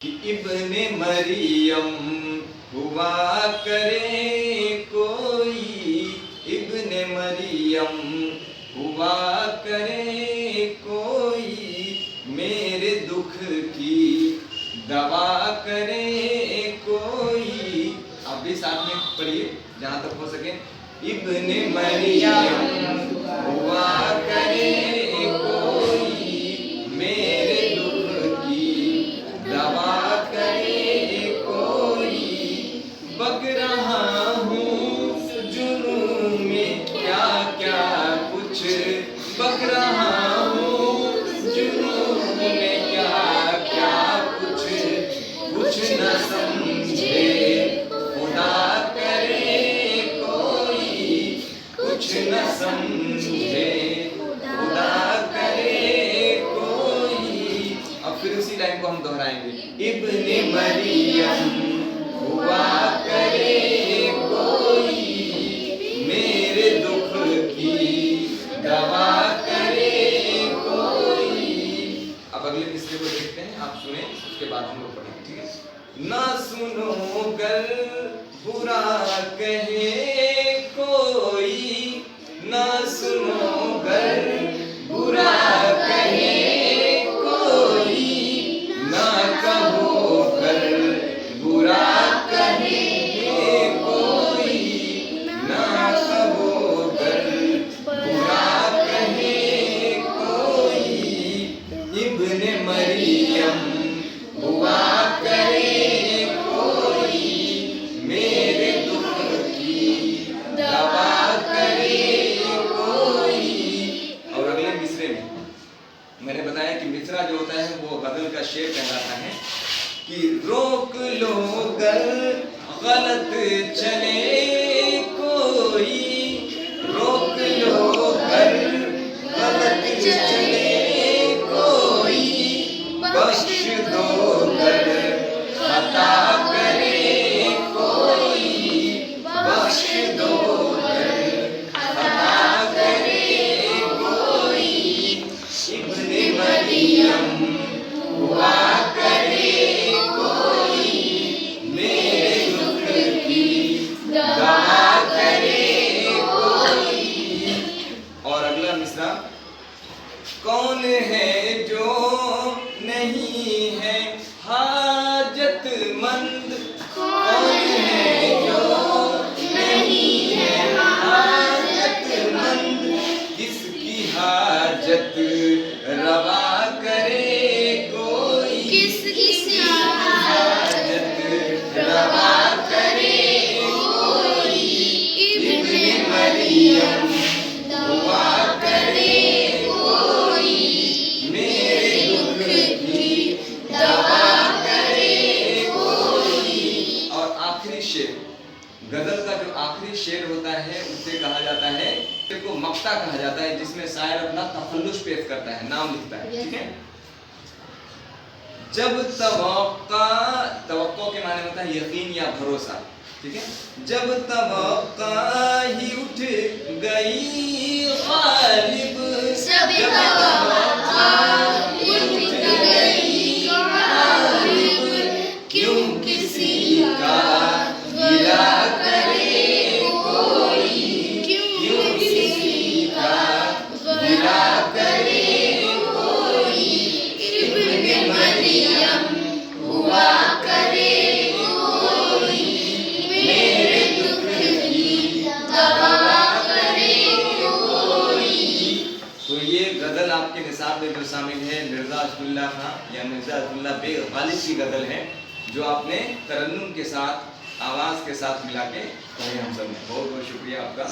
कि इब्ने मरियम हुआ करे कोई, इब्ने मरियम हुआ करे कोई, मेरे दुख की दवा करे कोई। आप भी साथ में पढ़िए जहां तक हो सके। इब्ने मरियम हुआ करे कोई, मेरे दुख की दवा करे कोई। बग रहा हूँ जुनून में क्या क्या कुछ, बग रहा हूँ जुनून में क्या क्या कुछ, कुछ न समझे खुदा करे कोई, कुछ न समझे खुदा करे कोई। अब फिर उसी लाइन को हम दोहराएंगे। इब्ने मरियम हुआ करे कोई, मेरे दुख की दवा करे कोई। अब अगले मिसरे को देखते हैं, आप सुने उसके बाद हम लोग पढ़ेंगे, ठीक है। ना सुनो कर बुरा कहे कोई, ना सुनो कर बुरा कहे कोई, ना कहो कर बुरा कहे कोई, ना कहो कर बुरा कहे कोई। इब्ने मरियम हुआ करे कोई, मेरे दुख की दवा करे कोई। और अगले मिसरे में मैंने बताया कि मिसरा जो होता है वो गजल का शेर कहलाता है कि रोक लो गर गलत चले कोई, रोक लो गर गलत चले कोई, बख्श दो गर खता करे कोई, बख्श दो गर खता करे कोई। इब्ने मरियम हुआ करे कोई, मेरे दुख की दवा करे कोई। और अगला मिसरा। कौन है जो नहीं है हाजतमंद, कौन है जो नहीं है हाजतमंद, किसकी हाजत रवा करे कोई, किसकी हाजत रवा करे कोई। इब्ने मरियम हुआ करे कोई, मेरे दुख की दवा करे कोई। और आखिरी शेर, गजल का जो आखिरी शेर होता है उसे कहा जाता है, को मक्ता कहा जाता है, जिसमें शायर अपना तखल्लुस पेश करता है, नाम लिखता है, ठीक है। जब तवक्का, तवक्को के माने होता है यकीन या भरोसा, ठीक है। जब तवक्का ही उठ गई गालिब, जब तवक्का ही उठ गई गालिब, क्यों किसी का गिला करे कोई, क्यों किसी का गिला करे कोई। इब्ने मरियम हुआ करे कोई, मेरे दुख की दवा करे कोई। तो ये गजल आपके निसाब में जो शामिल है मिर्जा असदुल्ला खां या मिर्जा असदुल्ला बेग गालिब की गजल है, जो आपने तरन्नुम के साथ आवाज के साथ मिला के पढ़े हम सब ने। बहुत बहुत शुक्रिया आपका।